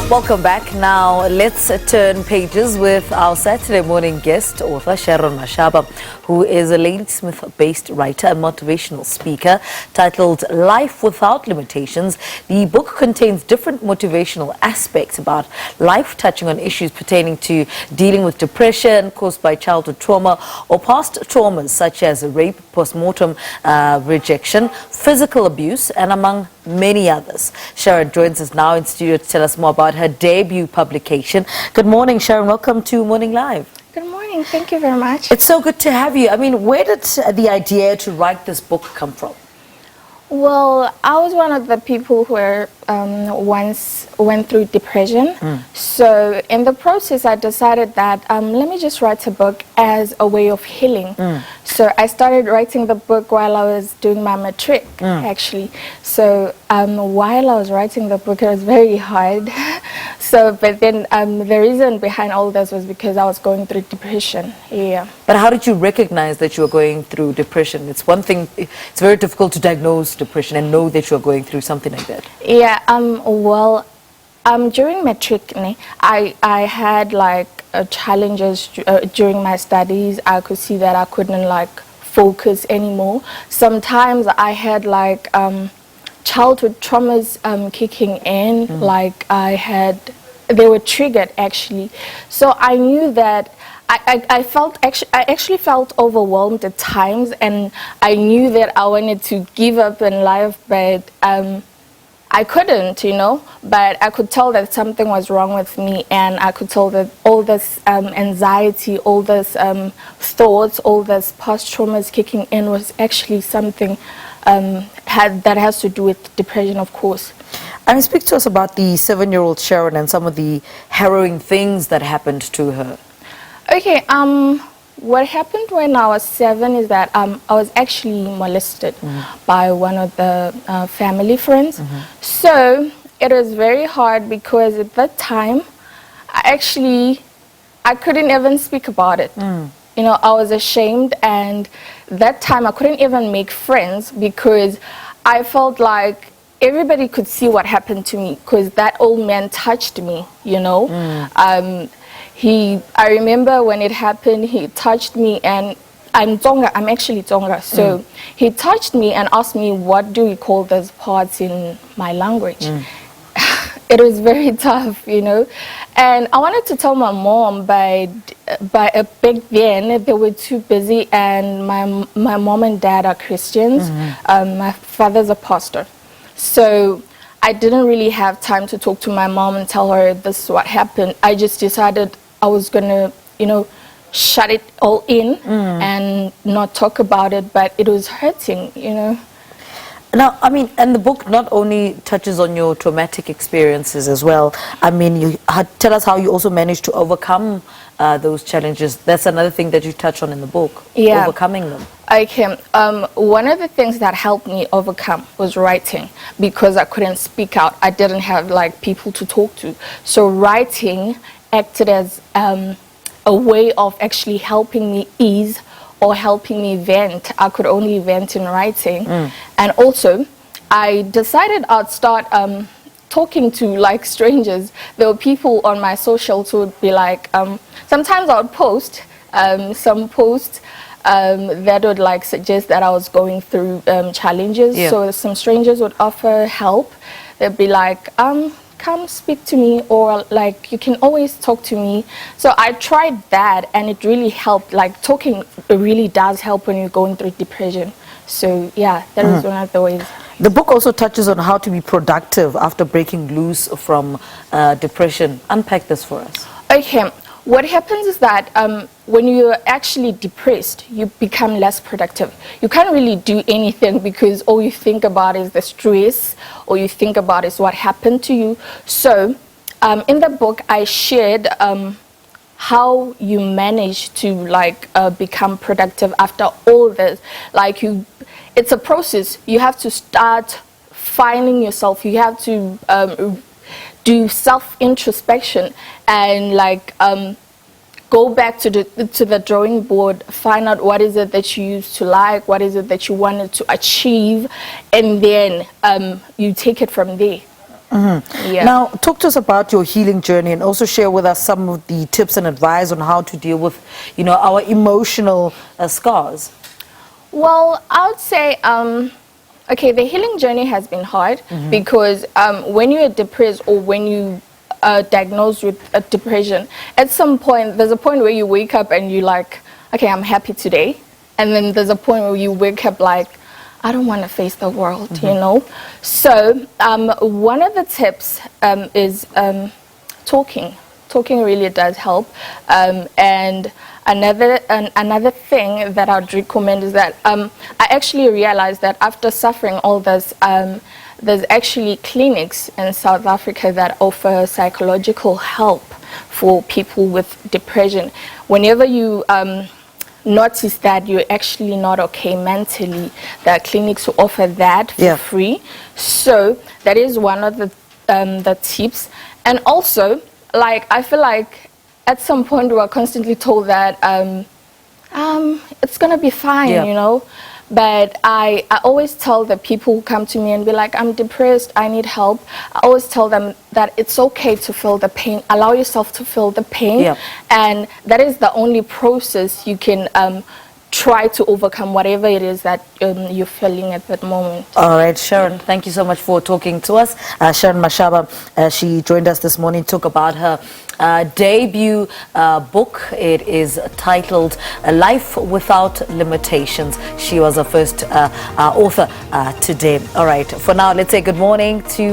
Welcome back. Now let's turn pages with our Saturday morning guest, author Sharon Mashaba, who is a Ladysmith-based writer and motivational speaker, titled Life Without Limitations. The book contains different motivational aspects about life, touching on issues pertaining to dealing with depression caused by childhood trauma or past traumas such as rape, postpartum rejection, physical abuse, and among many others. Sharon joins us now in studio to tell us more about her debut publication. Good morning, Sharon. Welcome to Morning Live. Good morning. Thank you very much. It's so good to have you. I mean, where did the idea to write this book come from? Well, I was one of the people who once went through depression. So in the process, I decided that let me just write a book as a way of healing. So I started writing the book while I was doing my matric, actually. So while I was writing the book, it was very hard. But then the reason behind all this was because I was going through depression. Yeah. But how did you recognize that you were going through depression? It's one thing, it's very difficult to diagnose depression and know that you're going through something like that. Yeah, during matric, I had like challenges during my studies. I could see that I couldn't like focus anymore. Sometimes I had like childhood traumas kicking in, like they were triggered actually. So I knew that I actually felt overwhelmed at times, and I knew that I wanted to give up in life, but I couldn't, but I could tell that something was wrong with me, and I could tell that all this anxiety, all this thoughts, all this past traumas kicking in was actually something that has to do with depression, of course. And speak to us about the 7-year-old Sharon and some of the harrowing things that happened to her. Okay, what happened when I was 7 is that I was actually molested by one of the family friends. So it was very hard because at that time, I couldn't even speak about it. I was ashamed, and that time I couldn't even make friends because I felt like everybody could see what happened to me because that old man touched me, I remember when it happened, he touched me, and I'm actually Tonga. So he touched me and asked me, what do we call those parts in my language? It was very tough, And I wanted to tell my mom, but back then they were too busy, and my mom and dad are Christians. My father's a pastor. So I didn't really have time to talk to my mom and tell her this is what happened. I just decided I was gonna, shut it all in and not talk about it, but it was hurting, Now, I mean, and the book not only touches on your traumatic experiences as well. I mean, you tell us how you also managed to overcome those challenges. That's another thing that you touch on in the book, overcoming them. Okay, one of the things that helped me overcome was writing, because I couldn't speak out. I didn't have like people to talk to. So writing acted as a way of actually helping me ease or helping me vent. I could only vent in writing. And also, I decided I'd start talking to like strangers. There were people on my socials who would be like, sometimes I would post some posts that would like suggest that I was going through challenges. So some strangers would offer help. They'd be like, come speak to me, or like you can always talk to me. So I tried that, and it really helped. Like talking really does help when you're going through depression. So yeah, that is one of the ways. The book also touches on how to be productive after breaking loose from depression. Unpack this for us. Okay, what happens is that when you're actually depressed, you become less productive. You can't really do anything because all you think about is the stress, or you think about is what happened to you. So in the book, I shared how you manage to like become productive after all this. Like it's a process. You have to start finding yourself. You have to do self-introspection and like go back to the drawing board, find out what is it that you used to like, what is it that you wanted to achieve, and then you take it from there. Yeah. Now, talk to us about your healing journey and also share with us some of the tips and advice on how to deal with, our emotional scars. Well, I would say, okay, the healing journey has been hard because when you're depressed or when you diagnosed with a depression, at some point, there's a point where you wake up and you're like, okay, I'm happy today. And then there's a point where you wake up like, I don't want to face the world, So one of the tips is talking. Talking really does help. And another thing that I'd recommend is that I actually realized that after suffering all this, there's actually clinics in South Africa that offer psychological help for people with depression. Whenever you notice that you're actually not okay mentally, there are clinics who offer that for free. So that is one of the tips. And also, like, I feel like at some point we are constantly told that it's gonna be fine, But I always tell the people who come to me and be like, I'm depressed, I need help. I always tell them that it's okay to feel the pain. Allow yourself to feel the pain. And that is the only process you can try to overcome whatever it is that you're feeling at that moment. All right, Sharon, thank you so much for talking to us. Sharon Mashaba, she joined us this morning, talk about her debut book. It is titled Life Without Limitations. She was our first author today. All right, for now, let's say good morning to